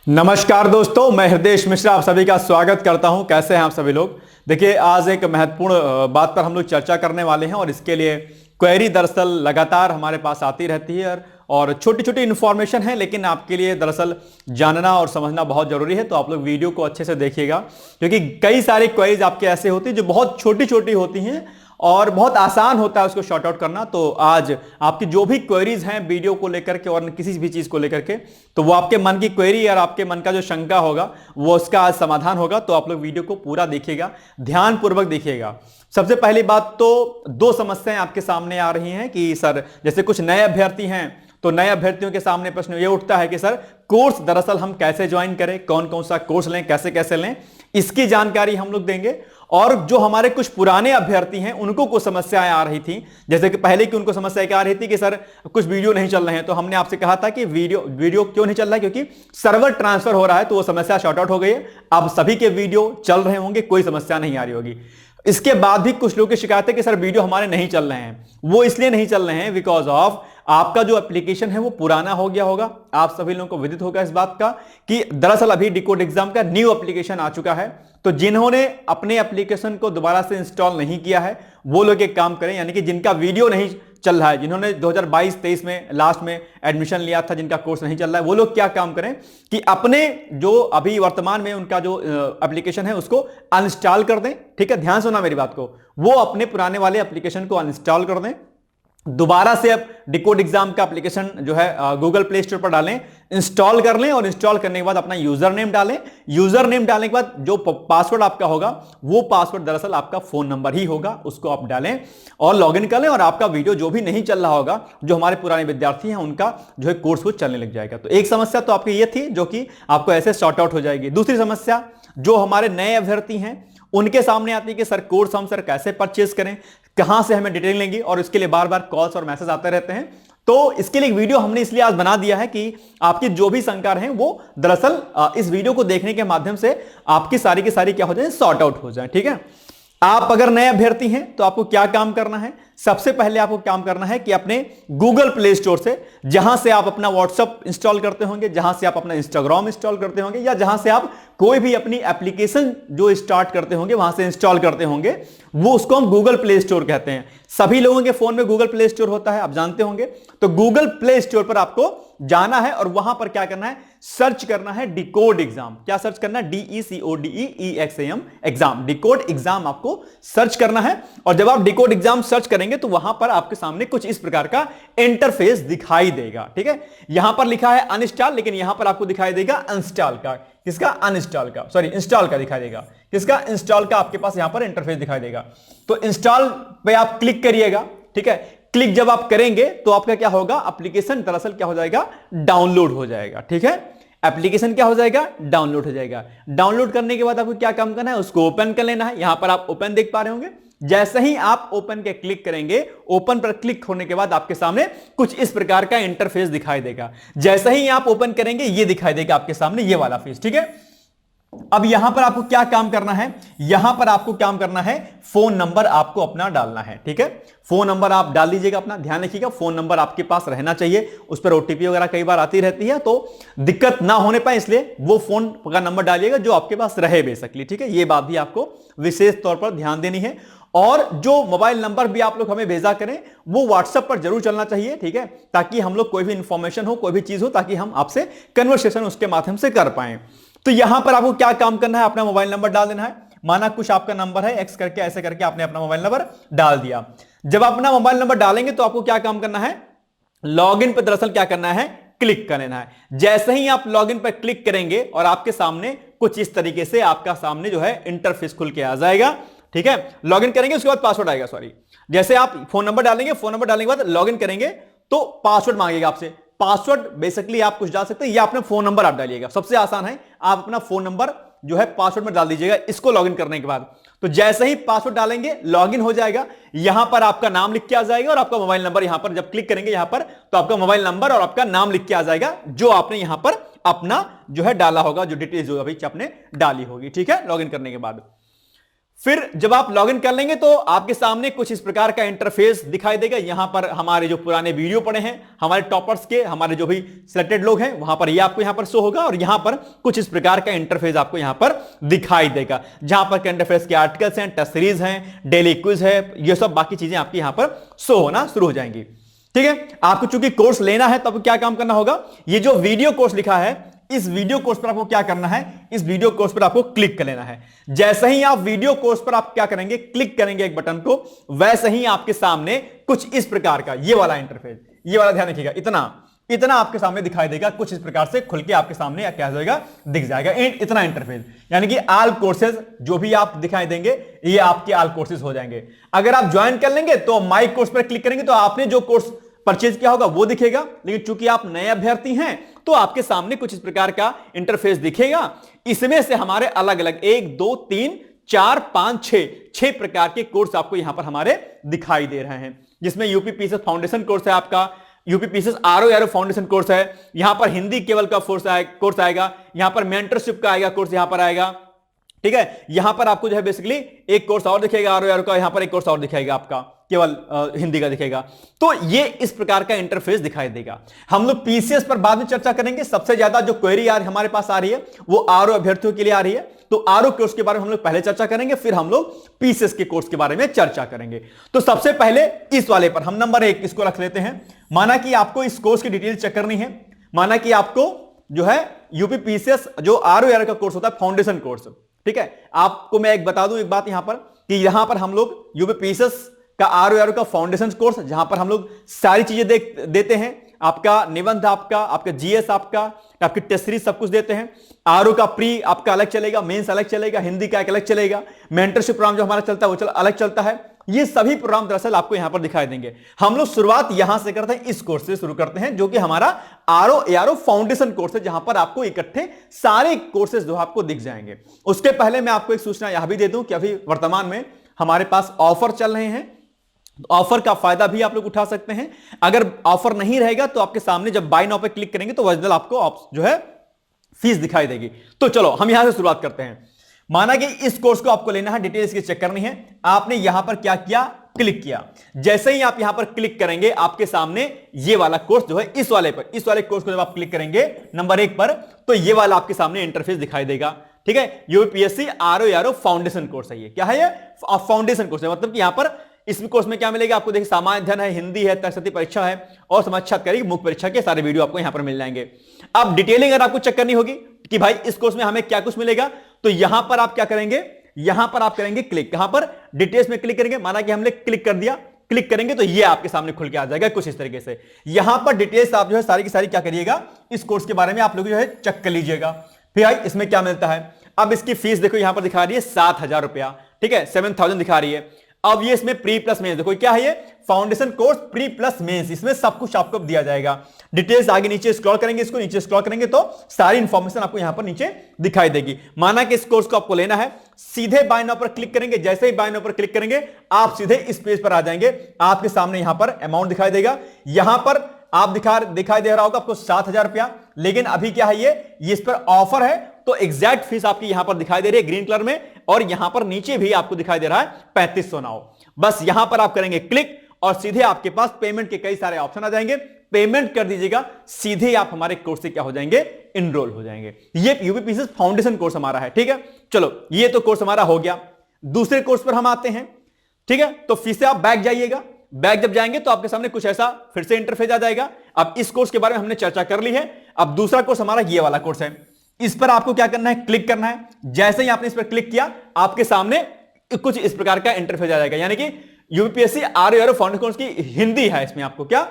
नमस्कार दोस्तों, मैं हृदय मिश्रा आप सभी का स्वागत करता हूं। कैसे हैं आप सभी लोग। देखिए, आज एक महत्वपूर्ण बात पर हम लोग चर्चा करने वाले हैं और इसके लिए क्वेरी दरअसल लगातार हमारे पास आती रहती है और छोटी छोटी इन्फॉर्मेशन है, लेकिन आपके लिए दरअसल जानना और समझना बहुत जरूरी है। तो आप लोग वीडियो को अच्छे से देखिएगा, क्योंकि कई सारी क्वेरीज आपके ऐसे होती है जो बहुत छोटी छोटी होती हैं और बहुत आसान होता है उसको शॉर्ट आउट करना। तो आज आपकी जो भी क्वेरीज हैं वीडियो को लेकर के और किसी भी चीज को लेकर के, तो वो आपके मन की क्वेरी और आपके मन का जो शंका होगा वो उसका आज समाधान होगा। तो आप लोग वीडियो को पूरा देखिएगा, ध्यानपूर्वक देखिएगा। सबसे पहली बात तो दो समस्याएं आपके सामने आ रही हैं कि सर, जैसे कुछ नए अभ्यर्थी हैं तो नए अभ्यर्थियों के सामने प्रश्न ये उठता है कि सर, कोर्स दरअसल हम कैसे ज्वाइन करें, कौन कौन सा कोर्स लें, कैसे कैसे लें, इसकी जानकारी हम लोग देंगे। और जो हमारे कुछ पुराने अभ्यर्थी हैं उनको कुछ समस्याएं आ रही थी, जैसे कि पहले की उनको समस्या क्या आ रही थी कि सर कुछ वीडियो नहीं चल रहे हैं। तो हमने आपसे कहा था कि वीडियो क्यों नहीं चल रहा है, क्योंकि सर्वर ट्रांसफर हो रहा है। तो वो समस्या शॉर्ट आउट हो गई है, अब सभी के वीडियो चल रहे होंगे, कोई समस्या नहीं आ रही होगी। इसके बाद भी कुछ लोगों की शिकायत है कि सर वीडियो हमारे नहीं चल रहे हैं। वो इसलिए नहीं चल रहे हैं बिकॉज ऑफ आपका जो एप्लीकेशन है वो पुराना हो गया होगा। आप सभी लोगों को विदित होगा इस बात का कि दरअसल अभी डिकोड एग्जाम का न्यू एप्लीकेशन आ चुका है। तो जिन्होंने अपने एप्लीकेशन को दोबारा से इंस्टॉल नहीं किया है वो लोग एक काम करें, यानी कि जिनका वीडियो नहीं चल रहा है, जिन्होंने 2022-23 में लास्ट में एडमिशन लिया था, जिनका कोर्स नहीं चल रहा है, वो लोग क्या काम करें कि अपने जो अभी वर्तमान में उनका जो एप्लीकेशन है उसको अनइंस्टॉल कर दें। ठीक है, ध्यान सुना मेरी बात को। वो अपने पुराने वाले एप्लीकेशन को अनइंस्टॉल कर दें, दोबारा से अब डिकोड एग्जाम का एप्लीकेशन जो है गूगल प्ले स्टोर पर डालें, इंस्टॉल कर लें और इंस्टॉल करने के बाद अपना यूजर नेम डालें। यूजर नेम डालने के बाद जो पासवर्ड आपका होगा वो पासवर्ड दरअसल आपका फोन नंबर ही होगा, उसको आप डालें और लॉगिन कर लें और आपका वीडियो जो भी नहीं चल रहा होगा, जो हमारे पुराने विद्यार्थी हैं उनका जो है कोर्स वो चलने लग जाएगा। तो एक समस्या तो आपकी ये थी जो कि आपको ऐसे सॉर्ट आउट हो जाएगी। दूसरी समस्या जो हमारे नए अभ्यर्थी हैं उनके सामने आती है कि सर कोर्स हम कैसे परचेज करें, कहां से हमें डिटेल लेंगे, और इसके लिए बार बार कॉल्स और मैसेज आते रहते हैं। तो इसके लिए एक वीडियो हमने इसलिए आज बना दिया है कि आपकी जो भी शंका हैं वो दरअसल इस वीडियो को देखने के माध्यम से आपकी सारी की सारी क्या हो जाए, सॉर्ट आउट हो जाए। ठीक है, आप अगर नए अभ्यर्थी हैं तो आपको क्या काम करना है। सबसे पहले आपको काम करना है कि अपने गूगल प्ले स्टोर से, जहां से आप अपना व्हाट्सएप इंस्टॉल करते होंगे, जहां से आप अपना इंस्टाग्राम इंस्टॉल करते होंगे, या जहां से आप कोई भी अपनी एप्लीकेशन जो स्टार्ट करते होंगे वहां से इंस्टॉल करते होंगे, वो उसको हम गूगल प्ले स्टोर कहते हैं। सभी लोगों के फोन में गूगल प्ले स्टोर होता है, आप जानते होंगे। तो गूगल प्ले स्टोर पर आपको जाना है और वहां पर क्या करना है, सर्च करना है डिकोड एग्जाम। क्या सर्च करना है? DECODEEXAM एग्जाम, डिकोड एग्जाम आपको सर्च करना है। और जब आप डिकोड एग्जाम सर्च करेंगे तो वहां पर आपके सामने कुछ इस प्रकार का इंटरफेस दिखाई देगा। ठीक है, यहां पर लिखा है अनइंस्टॉल, लेकिन यहां पर आपको दिखाई देगा इंस्टॉल का। किसका? अनइंस्टॉल का, सॉरी इंस्टॉल का दिखाई देगा। किसका? इंस्टॉल का आपके पास यहां पर इंटरफेस दिखाई देगा। तो इंस्टॉल पे आप क्लिक करिएगा। ठीक है, क्लिक जब आप करेंगे तो आपका क्या होगा, एप्लीकेशन दरअसल क्या हो जाएगा, डाउनलोड हो जाएगा। ठीक है, एप्लीकेशन क्या हो जाएगा, डाउनलोड हो जाएगा। डाउनलोड करने के बाद आपको क्या काम करना है, उसको ओपन कर लेना है। यहां पर आप ओपन देख पा रहे होंगे। जैसे ही आप ओपन के क्लिक करेंगे, ओपन पर क्लिक होने के बाद आपके सामने कुछ इस प्रकार का इंटरफेस दिखाई देगा। जैसे ही आप ओपन करेंगे ये दिखाई देगा आपके सामने ये वाला फेस। ठीक है, अब यहां पर आपको क्या काम करना है, यहां पर आपको काम करना है, फोन नंबर आपको अपना डालना है। ठीक है, फोन नंबर आप डाल लीजिएगा अपना। ध्यान रखिएगा, फोन नंबर आपके पास रहना चाहिए। उस पर ओटीपी वगैरह कई बार आती रहती है, तो दिक्कत ना होने पाए इसलिए वो फोन का नंबर डालिएगा जो आपके पास रहे बेसिकली। ठीक है, ये बात भी आपको विशेष तौर पर ध्यान देनी है। और जो मोबाइल नंबर भी आप लोग हमें भेजा करें वो व्हाट्सएप पर जरूर चलना चाहिए। ठीक है, ताकि हम लोग कोई भी इंफॉर्मेशन हो, कोई भी चीज हो, ताकि हम आपसे कन्वर्सेशन उसके माध्यम से कर पाए। तो यहां पर आपको क्या काम करना है, अपना मोबाइल नंबर डाल देना है। माना कुछ आपका नंबर है एक्स करके, ऐसे करके आपने अपना मोबाइल नंबर डाल दिया। जब अपना मोबाइल नंबर डालेंगे तो आपको क्या काम करना है, लॉगिन पर दरअसल क्या करना है, क्लिक कर लेना है। जैसे ही आप लॉगिन पर क्लिक करेंगे और आपके सामने कुछ इस तरीके से आपका सामने जो है इंटरफेस खुल के आ जाएगा। ठीक है, लॉगिन करेंगे उसके बाद पासवर्ड आएगा। सॉरी, जैसे आप फोन नंबर डालेंगे, फोन नंबर डालने के बाद लॉगिन करेंगे तो पासवर्ड मांगेगा आपसे। पासवर्ड बेसिकली आप कुछ डाल सकते हैं या अपना फोन नंबर आप डालिएगा, सबसे आसान है। आप अपना फोन नंबर जो है पासवर्ड में डाल दीजिएगा इसको लॉगिन करने के बाद। तो जैसे ही पासवर्ड डालेंगे लॉगिन हो जाएगा। यहां पर आपका नाम लिख के आ जाएगा और आपका मोबाइल नंबर, यहां पर जब क्लिक करेंगे यहां पर तो आपका मोबाइल नंबर और आपका नाम लिख के आ जाएगा, जो आपने यहां पर अपना जो है डाला होगा, जो डिटेल्स जो अभी आपने डाली होगी। ठीक है, लॉगिन करने के बाद फिर जब आप लॉगिन कर लेंगे तो आपके सामने कुछ इस प्रकार का इंटरफेस दिखाई देगा। यहां पर हमारे जो पुराने वीडियो पड़े हैं हमारे टॉपर्स के, हमारे जो भी सिलेक्टेड लोग हैं, वहां पर ये आपको यहां पर शो होगा और यहां पर कुछ इस प्रकार का इंटरफेस आपको यहां पर दिखाई देगा, जहां पर करंट अफेयर्स के आर्टिकल्स हैं, टेस्ट सीरीज हैं, डेली क्विज है, ये सब बाकी चीजें आपकी यहां पर शो होना शुरू हो जाएंगी। ठीक है, आपको चूंकि कोर्स लेना है तब क्या काम करना होगा, ये जो वीडियो कोर्स लिखा है इस वीडियो कोर्स पर आपको क्या करना है, इस वीडियो कोर्स पर आपको क्लिक कर लेना है। जैसे ही आप वीडियो कोर्स पर आप क्या करेंगे, क्लिक करेंगे एक बटन को, वैसे ही आपके सामने कुछ इस प्रकार का ये वाला इंटरफेस, ये वाला ध्यान रखिएगा, इतना आपके सामने दिखाई देगा, कुछ इस प्रकार से खुल के आपके सामने क्या हो जाएगा, दिख जाएगा इतना इंटरफेस। यानी कि ऑल कोर्सेज जो भी आप दिखाई देंगे ये आपके ऑल कोर्सेज हो जाएंगे। अगर आप ज्वाइन कर लेंगे तो माई कोर्स पर क्लिक करेंगे तो आपने जो कोर्स परचेज किया होगा वो दिखेगा, लेकिन चूंकि आप नए अभ्यर्थी हैं तो आपके सामने कुछ इस प्रकार का इंटरफेस दिखेगा। इसमें से हमारे अलग अलग 1 2 3 4 5 6 प्रकार के कोर्स आपको यहां पर हमारे दिखाई दे रहे हैं, जिसमें यूपी पीसीएस फाउंडेशन कोर्स है, आपका UP PCS RO ARO foundation course है, यहां पर हिंदी केवल का कोर्स आएगा, यहां पर मेंटरशिप का आएगा कोर्स यहां पर आएगा। ठीक है, यहां पर आपको जो है बेसिकली एक कोर्स और दिखेगा आरओ एआरओ का, यहां पर एक कोर्स और दिखाएगा आपका केवल हिंदी का दिखेगा। तो ये इस प्रकार का इंटरफेस दिखाई देगा। हम लोग पीसीएस पर बाद में चर्चा करेंगे। सबसे ज्यादा जो क्वेरी हमारे पास आ रही है वो आरओ अभ्यर्थियों के लिए आ रही है, तो आरओ कोर्स के बारे में हम लोग पहले चर्चा करेंगे, फिर हम लोग पीसीएस के कोर्स के बारे में चर्चा करेंगे। तो सबसे पहले इस वाले पर हम नंबर 1 इसको रख लेते हैं। माना कि आपको इस कोर्स की डिटेल चेक करनी है, माना कि आपको जो है यूपी पीसीएस जो आरओ एआरओ का कोर्स होता है फाउंडेशन कोर्स। ठीक है, आपको मैं एक बता दूं एक बात यहां पर कि यहां पर हम लोग यूपी पीसीएस का आरओ एआरओ का फाउंडेशन कोर्स, जहां पर हम लोग सारी चीजें देते हैं, आपका निबंध, आपका जीएस, आपकी टेस्ट सीरीज सब कुछ देते हैं। आरओ का प्री आपका अलग चलेगा, मेंस अलग चलेगा, हिंदी का एक अलग चलेगा, मेंटरशिप प्रोग्राम जो हमारा चलता है वो अलग चलता है। ये सभी प्रोग्राम दरअसल आपको यहां पर दिखाई देंगे। हम लोग शुरुआत यहां से करते हैं, इस कोर्स से शुरू करते हैं जो कि हमारा आरओ एआरओ फाउंडेशन कोर्स है, जहां पर आपको इकट्ठे सारे कोर्सेज जो आपको दिख जाएंगे। उसके पहले मैं आपको एक सूचना यहां भी दे दूं कि अभी वर्तमान में हमारे पास ऑफर चल रहे हैं, ऑफर का फायदा भी आप लोग उठा सकते हैं। अगर ऑफर नहीं रहेगा तो आपके सामने जब बाय नाउ पे क्लिक करेंगे तो ओरिजिनल आपको जो है फीस दिखाई देगी। तो चलो हम यहां से शुरुआत करते हैं। माना कि इस कोर्स को आपको लेना है, डिटेल्स की चेक करनी है, आपने यहां पर क्या किया, क्लिक किया। जैसे ही आप यहां पर क्लिक करेंगे आपके सामने ये वाला कोर्स जो है इस वाले कोर्स को जब आप क्लिक करेंगे नंबर 1 पर, तो ये वाला आपके सामने इंटरफेस दिखाई देगा। ठीक है, UPSC RO ARO foundation course है। ये क्या है, ये फाउंडेशन कोर्स है, मतलब कि यहां पर इस कोर्स में क्या मिलेगा आपको, देखिए सामान्य अध्ययन है, हिंदी है, सरस्वती परीक्षा है और समाजशास्त्र मुख्य परीक्षा के सारे वीडियो आपको यहां पर मिल जाएंगे। अब डिटेलिंग अगर आपको चेक करनी होगी कि भाई इस कोर्स में हमें क्या कुछ मिलेगा, तो यहां पर आप क्या करेंगे, यहां पर आप करेंगे क्लिक, कहां पर, डिटेल्स में क्लिक करेंगे। माना कि हमने क्लिक कर दिया, क्लिक करेंगे तो ये आपके सामने खुल के आ जाएगा कुछ इस तरीके से। यहां पर डिटेल्स आप जो है सारी की सारी क्या करिएगा, इस कोर्स के बारे में आप लोग जो है चेक कर लीजिएगा। फिर भाई इसमें क्या मिलता है, अब इसकी फीस देखो यहां पर दिखा रही है 7,000 रुपया। ठीक है, 7,000 दिखा रही है। अब ये इसमें प्री प्लस मेंस, देखो क्या है ये, foundation course pre plus mains, इसमें सब कुछ आपको दिया जाएगा। डिटेल्स आगे नीचे स्क्रॉल करेंगे, इसको नीचे स्क्रॉल करेंगे तो सारी इंफॉर्मेशन आपको यहां पर नीचे दिखाई देगी। माना कि इस कोर्स को आपको लेना है, सीधे बाय नाउ पर क्लिक करेंगे। जैसे ही बाय नाउ पर क्लिक करेंगे आप सीधे इस पेज पर आ जाएंगे। आपके सामने यहां पर अमाउंट दिखाई देगा, यहां पर आप दिखाई दे रहा होगा आपको 7,000 रुपया। लेकिन अभी क्या है, ये इस पर ऑफर है तो एग्जैक्ट फीस आपकी यहां पर दिखाई दे रही है ग्रीन कलर में, और यहां पर नीचे भी आपको दिखाई दे रहा है 3509। बस यहां पर आप करेंगे क्लिक और सीधे आपके पास पेमेंट के कई सारे ऑप्शन आ जाएंगे, पेमेंट कर दीजिएगा, सीधे आप हमारे कोर्स से क्या हो जाएंगे, इनरोल हो जाएंगे। ये यूपीपीसीएस फाउंडेशन कोर्स हमारा है। ठीक है, चलो ये तो कोर्स हमारा हो गया। दूसरे कोर्स पर हम आते हैं। ठीक है, तो फिर से आप बैक जाइएगा, बैक जब जाएंगे तो आपके सामने कुछ ऐसा फिर से इंटरफेस आ जाएगा। अब इस कोर्स के बारे में हमने चर्चा कर ली है। अब दूसरा कोर्स हमारा ये वाला कोर्स है, इस पर आपको क्या करना है, क्लिक करना है। जैसे ही आपने इस पर क्लिक किया आपके सामने कुछ इस प्रकार का इंटरफेस आ जाएगा। यानी कि UPSC RO ARO foundation course की हिंदी है, इसमें आपको क्या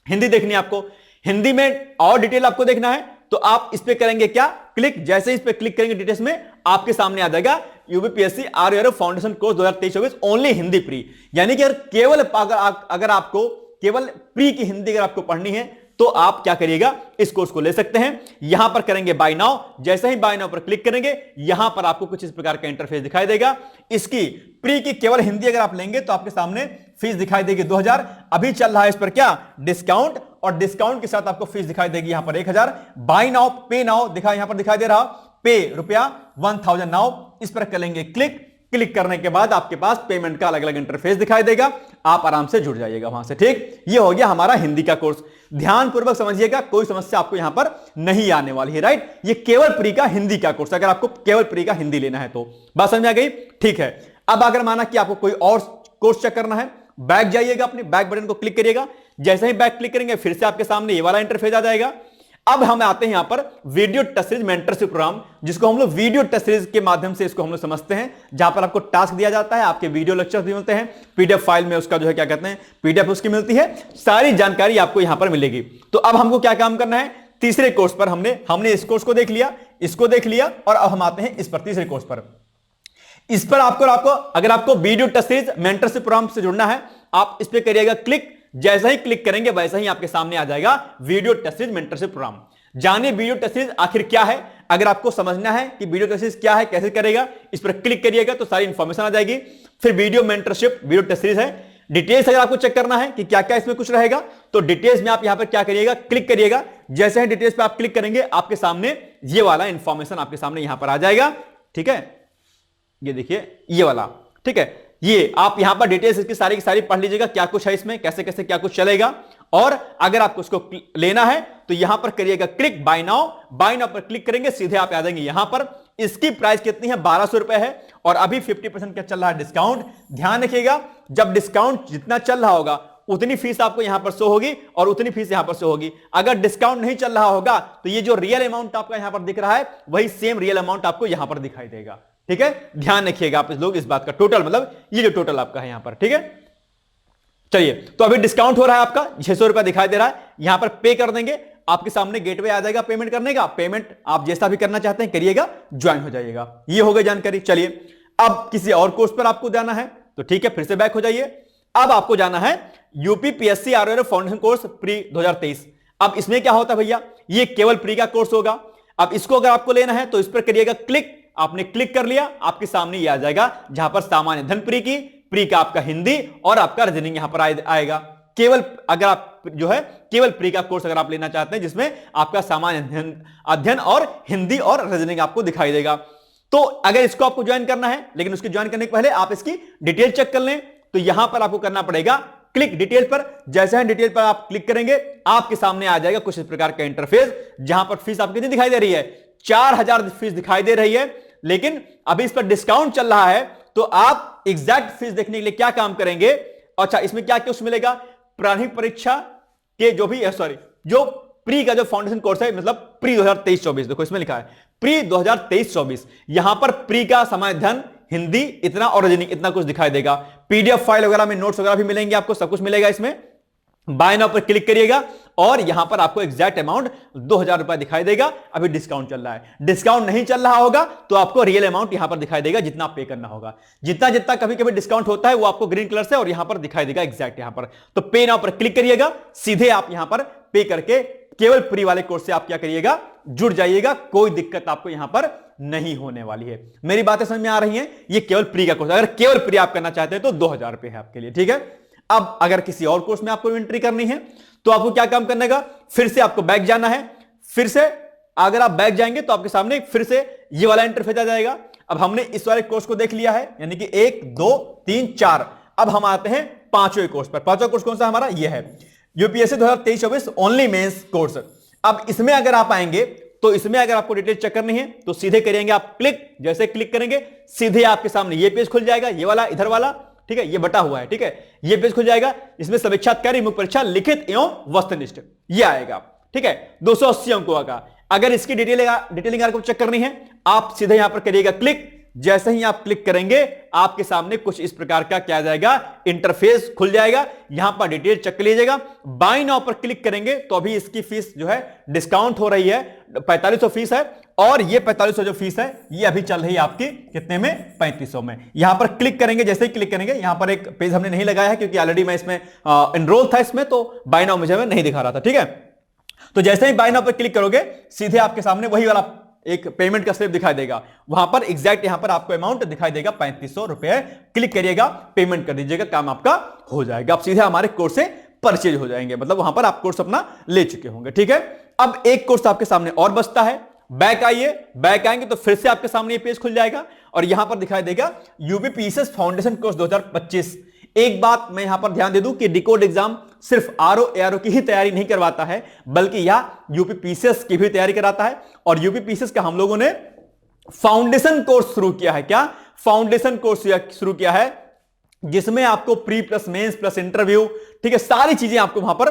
हिंदी देखनी है, आपको हिंदी में और डिटेल आपको देखना है तो आप इस पे करेंगे क्या, क्लिक। जैसे इस पे क्लिक करेंगे डिटेल्स में आपके सामने आ जाएगा UPSC RO ARO foundation course 2023-24 only Hindi pre. यानी कि केवल अगर आपको केवल प्री की हिंदी अगर आपको पढ़नी है तो आप क्या करिएगा, इस कोर्स को ले सकते हैं। यहां पर करेंगे बाय नाउ, जैसे ही बाय नाउ पर क्लिक करेंगे यहां पर आपको कुछ इस प्रकार का इंटरफेस दिखाई देगा। इसकी प्री की केवल हिंदी अगर आप लेंगे तो आपके सामने फीस दिखाई देगी 2,000। अभी चल रहा है इस पर क्या, डिस्काउंट, और डिस्काउंट के साथ आपको फीस दिखाई देगी यहां पर 1,000। बाय नाउ पे नाउ यहां पर दिखाई दे रहा, पे रुपया 1,000 नाउ, इस पर करेंगे क्लिक। क्लिक करने के बाद आपके पास पेमेंट का अलग अलग इंटरफेस दिखाई देगा, आप आराम से जुड़ जाइएगा वहां से। ठीक, ये हो गया हमारा हिंदी का कोर्स। ध्यानपूर्वक समझिएगा, कोई समस्या आपको यहां पर नहीं आने वाली है, राइट। ये केवल प्री का हिंदी का कोर्स, अगर आपको केवल प्री का हिंदी लेना है तो। बात समझ में आ गई? ठीक है। अब अगर माना कि आपको कोई और कोर्स चेक करना है, बैक जाइएगा, अपने बैक बटन को क्लिक करिएगा। जैसे ही बैक क्लिक करेंगे फिर से आपके सामने ये वाला इंटरफेस आ जाएगा। अब हम आते हैं यहां पर video touch series mentorship program, जिसको हम लोग वीडियो टच सीरीज के माध्यम से इसको हम लोग समझते हैं, जहां पर आपको टास्क दिया जाता है, आपके वीडियो लेक्चर्स भी मिलते हैं, पीडीएफ फाइल में उसका जो है क्या कहते हैं पीडीएफ उसकी मिलती है, सारी जानकारी आपको यहां पर मिलेगी। तो अब हमको क्या काम करना है, तीसरे कोर्स पर हमने इस कोर्स को देख लिया, इसको देख लिया, और अब हम आते हैं इस पर, तीसरे कोर्स पर। इस पर आपको अगर आपको video touch series mentorship program से जुड़ना है, आप इस पर करिएगा क्लिक। जैसा ही क्लिक करेंगे वैसा ही आपके सामने आ जाएगा video touch series mentorship program. जानिए वीडियो टच सीरीज आखिर क्या है। अगर आपको समझना है कि वीडियो टच सीरीज क्या है, कैसे करेगा, इस पर क्लिक करिएगा तो सारी इंफॉर्मेशन आ जाएगी। फिर video mentorship video touch series है। डिटेल्स अगर आपको चेक करना है कि क्या क्या इसमें कुछ रहेगा, तो डिटेल्स में आप यहां पर क्या करिएगा, क्लिक करिएगा। जैसे ही डिटेल्स पे आप क्लिक करेंगे आपके सामने ये वाला इंफॉर्मेशन आपके सामने यहां पर आ जाएगा। ठीक है, ये देखिए ये वाला, ठीक है। ये आप यहां पर डिटेल्स इसकी सारी की सारी पढ़ लीजिएगा, क्या कुछ है इसमें, कैसे कैसे क्या कुछ चलेगा। और अगर आपको इसको लेना है तो यहां पर करिएगा click buy now. Buy now पर क्लिक करेंगे, सीधे आप आ जाएंगे यहां पर। इसकी प्राइस कितनी है, 1200 रुपए है, और अभी 50% क्या चल रहा है, डिस्काउंट। ध्यान रखिएगा, जब डिस्काउंट जितना चल रहा होगा उतनी फीस आपको यहां पर शो होगी और उतनी फीस यहां पर शो होगी। अगर डिस्काउंट नहीं चल रहा होगा तो ये जो रियल अमाउंट आपका यहां पर दिख रहा है वही सेम रियल अमाउंट आपको यहां पर दिखाई देगा। ठीक है, ध्यान रखिएगा आप लोग इस बात का। टोटल मतलब ये जो टोटल आपका है यहां पर, ठीक है। चलिए, तो अभी डिस्काउंट हो रहा है आपका, 600 रुपया दिखाई दे रहा है। यहां पर पे कर देंगे, आपके सामने गेटवे आ जाएगा पेमेंट करने का। पेमेंट आप जैसा भी करना चाहते हैं करिएगा, ज्वाइन हो जाइएगा। ये हो गई जानकारी। चलिए, अब किसी और कोर्स पर आपको जाना है तो ठीक है, फिर से बैक हो जाइए। अब आपको जाना है UPPSC RRF foundation course pre 2023। अब इसमें क्या होता है भैया, ये केवल प्री का कोर्स होगा। अब इसको अगर आपको लेना है तो इस पर करिएगा क्लिक। आपने क्लिक कर लिया, आपके सामने ये आ जाएगा जहां पर सामान्य धन प्री का आपका हिंदी और आपका रीजनिंग यहां पर आएगा। केवल अगर आप जो है केवल प्री का कोर्स अगर आप लेना चाहते हैं जिसमें आपका सामान्य अध्ययन और हिंदी और रीजनिंग आपको दिखाई देगा, तो अगर इसको आपको ज्वाइन करना है, लेकिन उसकी ज्वाइन करने के पहले आप इसकी डिटेल चेक कर लें, तो यहां पर आपको करना पड़ेगा क्लिक डिटेल पर। जैसे ही डिटेल पर आप क्लिक करेंगे आपके सामने आ जाएगा कुछ इस प्रकार का इंटरफेस, जहां पर फीस आपको कितनी दिखाई दे रही है, 4000 फीस दिखाई दे रही है। लेकिन अभी इस पर डिस्काउंट चल रहा है, तो आप एग्जैक्ट फीस देखने के लिए क्या काम करेंगे। अच्छा, इसमें क्या क्या मिलेगा, प्रारंभिक परीक्षा के जो प्री का जो फाउंडेशन कोर्स है, मतलब प्री 2023-24, देखो इसमें लिखा है प्री 2023-24। यहां पर प्री का सामान्य अध्ययन, हिंदी इतना और रीजनिंग इतना कुछ दिखाई देगा। पीडीएफ फाइल वगैरह में नोट्स वगैरह भी मिलेंगे आपको, सब कुछ मिलेगा इसमें। बाय नाउ पर क्लिक करिएगा और यहां पर आपको एग्जैक्ट अमाउंट 2000 रुपए दिखाई देगा। अभी डिस्काउंट चल रहा है, डिस्काउंट नहीं चल रहा होगा तो आपको रियल अमाउंट यहां पर दिखाई देगा, जितना पे करना होगा। जितना जितना कभी कभी डिस्काउंट होता है वो आपको ग्रीन कलर से और यहां पर दिखाई देगा एग्जैक्ट यहां पर। तो पे नाउ पर क्लिक करिएगा, सीधे आप यहां पर पे करके केवल प्री वाले कोर्स से आप क्या करिएगा, जुड़ जाइएगा। कोई दिक्कत आपको यहां पर नहीं होने वाली है। मेरी बातें समझ में आ रही हैं? ये केवल प्री का कोर्स, अगर केवल प्री आप करना चाहते हैं तो 2000 रुपए है आपके लिए, ठीक है। अब अगर किसी और कोर्स में आपको एंट्री करनी है तो आपको क्या काम करने का, फिर से आपको बैक जाना है। फिर से अगर आप बैक जाएंगे तो आपके सामने फिर से ये वाला इंटरफेस आ जाएगा। अब हमने इस वाले कोर्स को देख लिया है, यानी कि 1 2 3 4। अब हम आते हैं पांचवें कोर्स पर। पांचवा कोर्स कौन सा हमारा, ये है यूपीएससी 2023-24 ओनली मेंस कोर्स। अब इसमें अगर आप आएंगे तो इसमें अगर आपको डिटेल चेक करनी है तो सीधे करेंगे आप क्लिक। जैसे क्लिक करेंगे सीधे आपके सामने ये पेज खुल जाएगा, ये वाला इधर वाला, ठीक है, ये बटा हुआ है, ठीक है। ये पेज खुल जाएगा, इसमें समीक्षात्कारी मुख्य परीक्षा लिखित एवं वस्तुनिष्ठ ये आएगा, ठीक है, 280 अंकों का। अगर इसकी डिटेलिंग आपको चेक करनी है आप सीधे यहां पर करिएगा क्लिक। जैसे ही आप क्लिक करेंगे आपके सामने कुछ इस प्रकार का क्या जाएगा, इंटरफेस खुल जाएगा। यहां पर डिटेल चेक कर लीजिएगा। बाय नाउ पर क्लिक करेंगे तो अभी इसकी फीस जो है डिस्काउंट हो रही है, 4500 फीस है, और ये 4500 जो फीस है ये अभी चल रही है आपकी कितने में, 3500 में। यहां पर क्लिक करेंगे, जैसे ही क्लिक करेंगे यहां पर एक पेज हमने नहीं लगाया है क्योंकि ऑलरेडी मैं इसमें एनरोल था इसमें, तो बाय नाउ मुझे नहीं दिखा रहा था, ठीक है। तो जैसे ही बाय नाउ पर क्लिक करोगे सीधे आपके सामने वही वाला एक पेमेंट का स्लिप दिखाई देगा। वहां पर एग्जैक्ट यहां पर आपको अमाउंट दिखाई देगा 3500 रुपए। क्लिक करिएगा, पेमेंट कर दीजिएगा, काम आपका हो जाएगा। आप सीधे हमारे कोर्स से परचेज हो जाएंगे, मतलब वहां पर आप कोर्स अपना ले चुके होंगे, ठीक है। अब एक कोर्स आपके सामने और बचता है, बैक आइए, बैक आएंगे तो फिर से आपके सामने ये पेज खुल जाएगा और यहां पर दिखाई देगा यूपीपीसीएस फाउंडेशन कोर्स 2025। एक बात मैं यहां पर ध्यान दे दूं कि डिकोड एग्जाम सिर्फ आरओ एआरओ की ही तैयारी नहीं करवाता है, बल्कि यह यूपीपीसीएस की भी तैयारी कराता है। और यूपीपीसीएस का हम लोगों ने फाउंडेशन कोर्स शुरू किया है। क्या फाउंडेशन कोर्स शुरू किया है, जिसमें आपको pre plus mains plus interview, ठीक है, सारी चीजें आपको वहां पर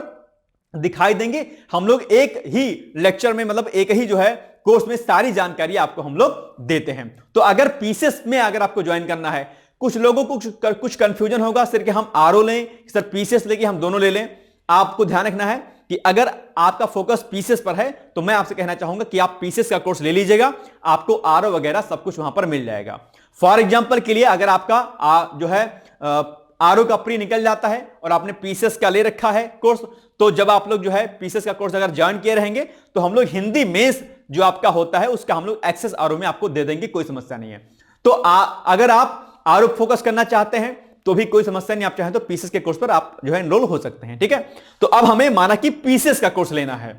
दिखाई देंगे। हम लोग एक ही लेक्चर में, मतलब एक ही जो है कोर्स में सारी जानकारी आपको हम लोग देते हैं। तो अगर पीसीएस में अगर आपको ज्वाइन करना है, कुछ लोगों को कुछ कंफ्यूजन होगा सर कि हम आरओ लें, सर पीसीएस लेके हम दोनों ले लें। आपको ध्यान रखना है कि अगर आपका फोकस पीसीएस पर है तो मैं आपसे कहना चाहूंगा कि आप पीसीएस का कोर्स ले लीजिएगा, आपको आरओ वगैरह सब कुछ वहां पर मिल जाएगा। फॉर एग्जांपल के लिए अगर आपका जो है आरओ का प्री निकल जाता है और आपने पीसीएस का ले रखा है कोर्स, तो जब आप लोग जो है पीसीएस का कोर्स अगर ज्वाइन किए रहेंगे तो हम लोग हिंदी मेंस जो आपका होता है उसका हम लोग एक्सेस आरओ में आपको दे देंगे, कोई समस्या नहीं है। तो अगर आप आरओ फोकस करना चाहते हैं तो भी कोई समस्या नहीं, आप चाहें तो पीसीएस के कोर्स पर आप जो है एनरोल हो सकते हैं, ठीक है। तो अब हमें माना कि पीसीएस का कोर्स लेना है।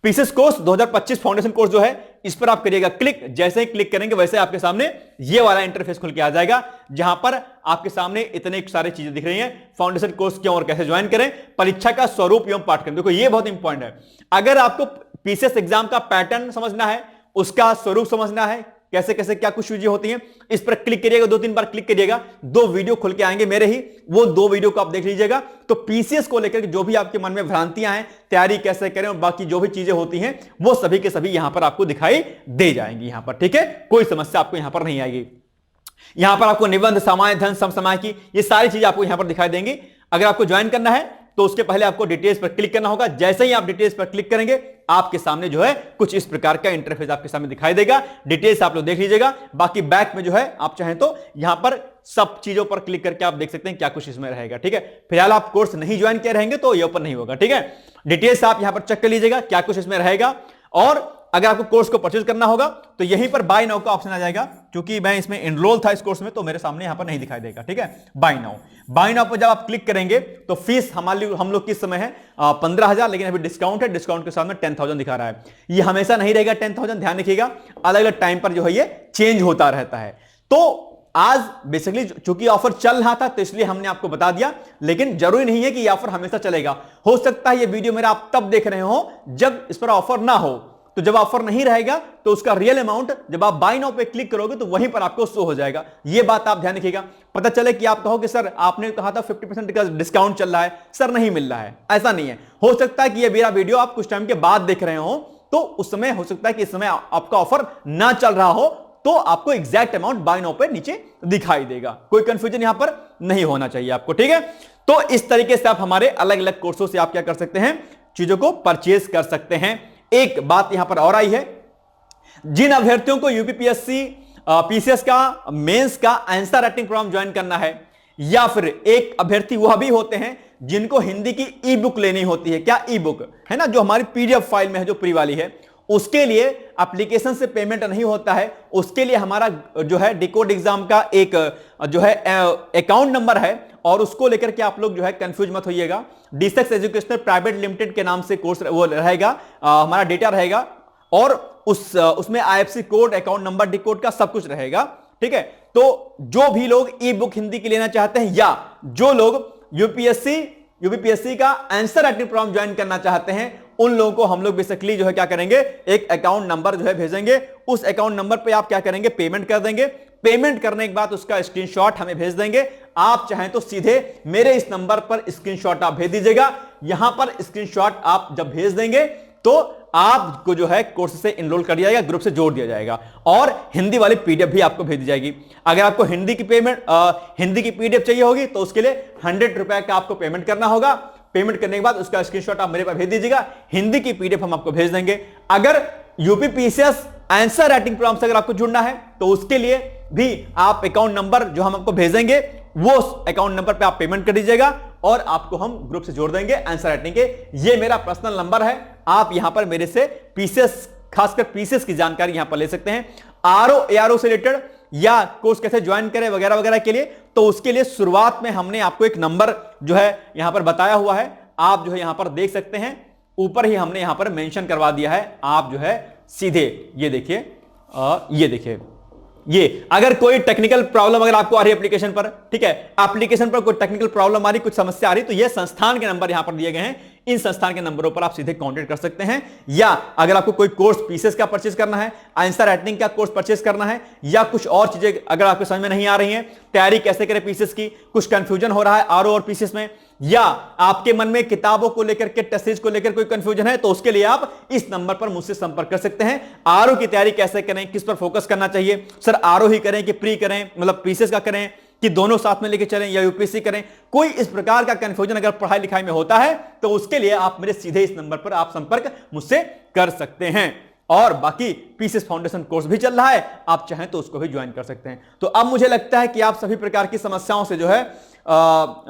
पीसीएस कोर्स 2025 फाउंडेशन कोर्स जो है इस पर आप करिएगा क्लिक। जैसे ही क्लिक करेंगे वैसे आपके सामने ये वाला इंटरफेस खुल के आ जाएगा, जहां पर आपके सामने इतने सारी चीजें दिख रही हैं। फाउंडेशन कोर्स क्यों और कैसे ज्वाइन करें, परीक्षा का स्वरूप एवं पाठ्यक्रम। देखो ये बहुत इंपॉर्टेंट है। अगर आपको पीसीएस एग्जाम का पैटर्न समझना है, उसका स्वरूप समझना है, कैसे कैसे क्या कुछ चीजें होती हैं, इस पर क्लिक करिएगा, 2-3 बार क्लिक करिएगा, 2 वीडियो खुल के आएंगे मेरे ही, वो 2 वीडियो को आप देख लीजिएगा। तो पीसीएस को लेकर जो भी आपके मन में भ्रांतियां हैं, तैयारी कैसे करें और बाकी जो भी चीजें होती हैं वो सभी के सभी यहां पर आपको दिखाई दे जाएंगी यहां पर, ठीक है। कोई समस्या आपको यहां पर नहीं आएगी। यहां पर आपको निबंध, समय, धन, समसमय की ये सारी चीजें आपको यहां पर दिखाई देंगी। अगर आपको ज्वाइन करना है तो उसके पहले आपको डिटेल्स पर क्लिक करना होगा। जैसे ही आप डिटेल्स पर क्लिक करेंगे आपके सामने जो है कुछ इस प्रकार का इंटरफेस आपके सामने दिखाई देगा। डिटेल्स आप लोग देख लीजिएगा। बाकी बैक में जो है आप चाहें तो यहां पर सब चीजों पर क्लिक करके आप देख सकते हैं क्या कुछ इसमें रहेगा, ठीक है। फिलहाल आप कोर्स नहीं ज्वाइन किए रहेंगे तो ये ओपन नहीं होगा, ठीक है। डिटेल्स आप यहां पर चेक कर लीजिएगा क्या कुछ इसमें रहेगा। और अगर आपको कोर्स को परचेज करना होगा तो यहीं पर बाय नाउ का ऑप्शन आ जाएगा। क्योंकि मैं इसमें एनरोल था इस कोर्स में तो मेरे सामने यहां पर नहीं दिखाई देगा, ठीक है। बाय नाउ पर जब आप क्लिक करेंगे तो फीस हम लोग किस समय है 15,000, लेकिन अभी डिस्काउंट है, डिस्काउंट के साथ में 10,000 दिखा रहा है। ये हमेशा नहीं रहेगा 10,000, ध्यान रखिएगा, अलग अलग टाइम पर जो है ये चेंज होता रहता है। तो आज बेसिकली चूंकि ऑफर चल रहा था तो इसलिए हमने आपको बता दिया, लेकिन जरूरी नहीं है कि ये ऑफर हमेशा चलेगा। हो सकता है ये वीडियो मेरा आप तब देख रहे हो जब इस पर ऑफर ना हो। तो जब ऑफर नहीं रहेगा तो उसका रियल अमाउंट जब आप बाय नाउ पे क्लिक करोगे तो वहीं पर आपको शो हो जाएगा। ये बात आप ध्यान रखिएगा। पता चले कि आप कहो कि सर आपने कहा था 50% का डिस्काउंट चल रहा है, सर नहीं मिल रहा है, ऐसा नहीं है। हो सकता है कि ये मेरा वीडियो आप कुछ टाइम के बाद देख रहे हो तो उस समय हो सकता है कि इस समय आपका ऑफर ना चल रहा हो, तो आपको एग्जैक्ट अमाउंट बाय नाउ पे नीचे दिखाई देगा। कोई कंफ्यूजन यहां पर नहीं होना चाहिए आपको, ठीक है। तो इस तरीके से आप हमारे अलग अलग कोर्सों से आप क्या कर सकते हैं, चीजों को परचेज कर सकते हैं। एक बात यहां पर और आई है, जिन अभ्यर्थियों को यूपीपीएससी पीसीएस का मेंस का आंसर राइटिंग प्रोग्राम ज्वाइन करना है, या फिर एक अभ्यर्थी वह भी होते हैं जिनको हिंदी की ई बुक लेनी होती है। क्या ई बुक है ना, जो हमारी पीडीएफ फाइल में है, जो प्री वाली है, उसके लिए एप्लीकेशन से पेमेंट नहीं होता है। उसके लिए हमारा जो है डिकोड एग्जाम का एक जो है अकाउंट नंबर है, और उसको लेकर के आप लोग जो है कंफ्यूज मत होइएगा। D6 एजुकेशनल प्राइवेट लिमिटेड के नाम से कोर्स वो रहेगा, हमारा डेटा रहेगा, और उसमें IFSC code, account number, decode का सब कुछ रहेगा, ठीक है। तो जो भी लोग ई बुक हिंदी की लेना चाहते हैं, या जो लोग यूपीपीएससी का आंसर राइटिंग प्रोग्राम ज्वाइन करना चाहते हैं, उन लोगों को हम लोग बेसिकली जो है क्या करेंगे, एक अकाउंट नंबर जो है भेजेंगे। उस अकाउंट नंबर पे आप क्या करेंगे, पेमेंट कर देंगे। पेमेंट करने के बाद उसका स्क्रीनशॉट हमें भेज देंगे। आप चाहें तो सीधे मेरे इस नंबर पर स्क्रीनशॉट आप भेज दीजिएगा। यहां पर स्क्रीनशॉट आप जब भेज देंगे तो आपको जो है कोर्स से इनरोल कर दिया जाएगा, ग्रुप से जोड़ दिया जाएगा, और हिंदी वाली पीडीएफ भी आपको भेज दी जाएगी। अगर आपको हिंदी की पीडीएफ चाहिए होगी तो उसके लिए 100 रुपए का आपको पेमेंट करना होगा। पेमेंट करने के बाद उसका स्क्रीनशॉट आप मेरे पास भेज दीजिएगा, हिंदी की पीडीएफ हम आपको भेज देंगे। अगर यूपीपीसीएस आंसर राइटिंग प्रोग्राम से अगर आपको जुड़ना है तो उसके लिए भी आप अकाउंट नंबर जो हम आपको भेजेंगे वो अकाउंट नंबर पे आप पेमेंट कर दीजिएगा, और आपको हम ग्रुप से जोड़ देंगे आंसर राइटिंग के। ये मेरा पर्सनल नंबर है, आप यहां पर मेरे से पीसीएस, खासकर पीसीएस की जानकारी यहां पर ले सकते हैं। आरओ एआरओ से रिलेटेड या कोर्स कैसे ज्वाइन करें वगैरह वगैरह के लिए, तो उसके लिए शुरुआत में हमने आपको एक नंबर जो है यहां पर बताया हुआ है, आप जो है यहां पर देख सकते हैं, ऊपर ही हमने यहां पर मेंशन करवा दिया है। आप जो है सीधे ये देखिए ये अगर कोई टेक्निकल प्रॉब्लम अगर आपको आ रही है एप्लीकेशन पर, ठीक है, एप्लीकेशन पर कोई टेक्निकल प्रॉब्लम आ रही, कुछ समस्या आ रही, तो ये संस्थान के नंबर यहां पर दिए गए हैं। इन संस्थान के नंबरों पर आप सीधे कांटेक्ट कर सकते हैं। या अगर आपको कोई कोर्स पीसीएस का परचेज करना है, आंसर राइटिंग का कोर्स परचेज करना है, या कुछ और चीजें अगर आपको समझ में नहीं आ रही हैं, तैयारी कैसे करें पीसीएस की, कुछ कंफ्यूजन हो रहा है आरओ और पीसीएस में, या आपके मन में किताबों को लेकर के टेस्ट सीरीज को लेकर कोई कंफ्यूजन है, तो उसके लिए आप इस नंबर पर मुझसे संपर्क कर सकते हैं। आरओ की तैयारी कैसे करें, किस पर फोकस करना चाहिए, सर आरओ ही करें कि प्री करें, मतलब पीसीएस का करें कि दोनों साथ में लेके चलें या यूपीएससी करें, कोई इस प्रकार का कंफ्यूजन अगर पढ़ाई लिखाई में होता है तो उसके लिए आप मेरे सीधे इस नंबर पर आप संपर्क मुझसे कर सकते हैं। और बाकी पीसीएस फाउंडेशन कोर्स भी चल रहा है, आप चाहें तो उसको भी ज्वाइन कर सकते हैं। तो अब मुझे लगता है कि आप सभी प्रकार की समस्याओं से जो है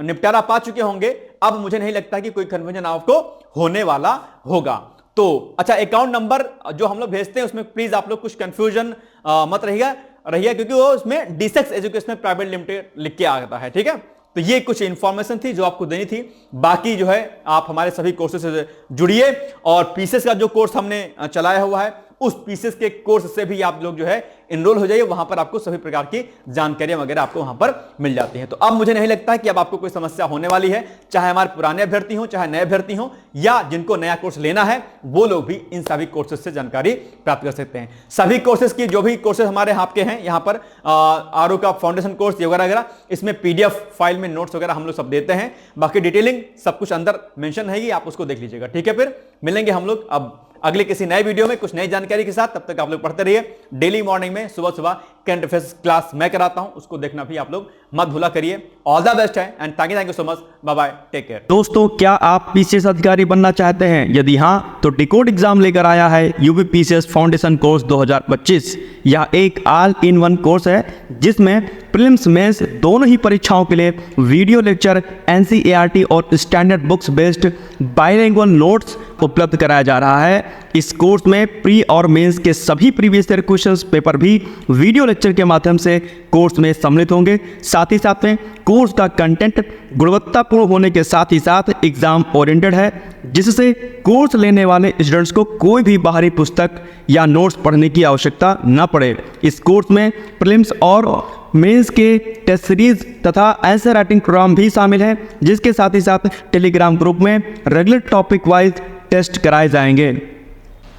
निपटारा पा चुके होंगे। अब मुझे नहीं लगता कि कोई कंफ्यूजन आपको होने वाला होगा। तो अच्छा, अकाउंट नंबर जो हम लोग भेजते हैं उसमें प्लीज आप लोग कुछ कंफ्यूजन मत रहिएगा, क्योंकि वो उसमें D6 एजुकेशनल प्राइवेट लिमिटेड लिख के आता है, ठीक है। तो ये कुछ इंफॉर्मेशन थी जो आपको देनी थी। बाकी जो है आप हमारे सभी कोर्सेज से जुड़िए, और पीसीएस का जो कोर्स हमने चलाया हुआ है उस पीसीएस के कोर्स से भी आप लोग जो है एनरोल हो जाइए। वहां पर आपको सभी प्रकार की जानकारियां वगैरह आपको वहां पर मिल जाती हैं। तो अब मुझे नहीं लगता है कि अब आपको कोई समस्या होने वाली है, चाहे हमारे पुराने अभ्यर्थी हो, चाहे नए अभ्यर्थी हो, या जिनको नया कोर्स लेना है वो लोग भी इन सभी कोर्सेज से जानकारी प्राप्त कर सकते हैं। सभी कोर्सेज की जो भी कोर्सेज हमारे आपके हैं यहाँ पर आरओ का फाउंडेशन कोर्स वगैरह वगैरह, इसमें पीडीएफ फाइल में नोट्स वगैरह हम लोग सब देते हैं। बाकी डिटेलिंग सब कुछ अंदर मेंशन रहेगी, आप उसको देख लीजिएगा, ठीक है। फिर मिलेंगे हम लोग अब अगले किसी नए वीडियो में कुछ नई जानकारी के साथ। तब तक आप लोग पढ़ते रहिए। डेली मॉर्निंग में सुबह सुबह करंट अफेयर्स क्लास मैं कराता हूं, उसको देखना भी आप लोग मत भूला करिए। ऑल द बेस्ट है and thank you so much. Bye bye, take care. दोस्तों, क्या आप पीसीएस अधिकारी बनना चाहते हैं? यदि हाँ, तो डिकोड एग्जाम लेकर आया है यूपी पीसीएस फाउंडेशन कोर्स 2025। यह एक ऑल इन वन कोर्स है जिसमें प्रीलिम्स मेंस दोनों ही परीक्षाओं के लिए वीडियो लेक्चर, एनसीईआरटी और standard books based bilingual notes उपलब्ध कराया जा रहा है। इस कोर्स में प्री और मेंस के सभी प्रीवियस ईयर क्वेश्चंस पेपर भी वीडियो लेक्चर के माध्यम से कोर्स में सम्मिलित होंगे। साथ ही साथ में कोर्स का कंटेंट गुणवत्तापूर्ण होने के साथ ही साथ एग्जाम ओरिएंटेड है, जिससे कोर्स लेने वाले स्टूडेंट्स को कोई भी बाहरी पुस्तक या नोट्स पढ़ने की आवश्यकता न पड़े। इस कोर्स में प्रीलिम्स और मेंस के टेस्ट सीरीज तथा आंसर राइटिंग प्रोग्राम भी शामिल है, जिसके साथ ही साथ टेलीग्राम ग्रुप में रेगुलर टॉपिक वाइज टेस्ट कराए जाएंगे।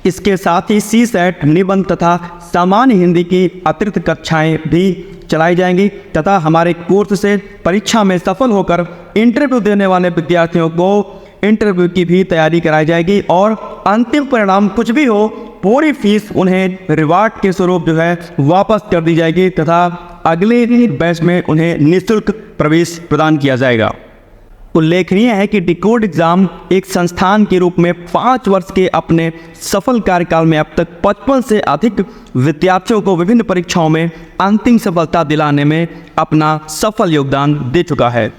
इसके साथ ही सीसेट, निबंध तथा सामान्य हिंदी की अतिरिक्त कक्षाएं भी चलाई जाएंगी तथा हमारे कोर्स से परीक्षा में सफल होकर इंटरव्यू देने वाले विद्यार्थियों को इंटरव्यू की भी तैयारी कराई जाएगी, और अंतिम परिणाम कुछ भी हो, पूरी फीस उन्हें रिवार्ड के स्वरूप जो है वापस कर दी जाएगी तथा अगले बैच में उन्हें निःशुल्क प्रवेश प्रदान किया जाएगा। उल्लेखनीय है कि डिकोड एग्जाम एक संस्थान के रूप में 5 वर्ष के अपने सफल कार्यकाल में अब तक 55 से अधिक विद्यार्थियों को विभिन्न परीक्षाओं में अंतिम सफलता दिलाने में अपना सफल योगदान दे चुका है।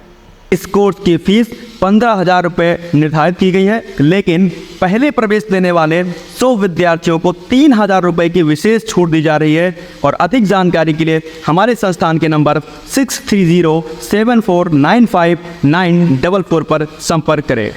इस कोर्स की फीस 15,000 रुपये निर्धारित की गई है, लेकिन पहले प्रवेश लेने वाले 100 विद्यार्थियों को 3,000 रुपये की विशेष छूट दी जा रही है। और अधिक जानकारी के लिए हमारे संस्थान के नंबर 6307495944 पर संपर्क करें।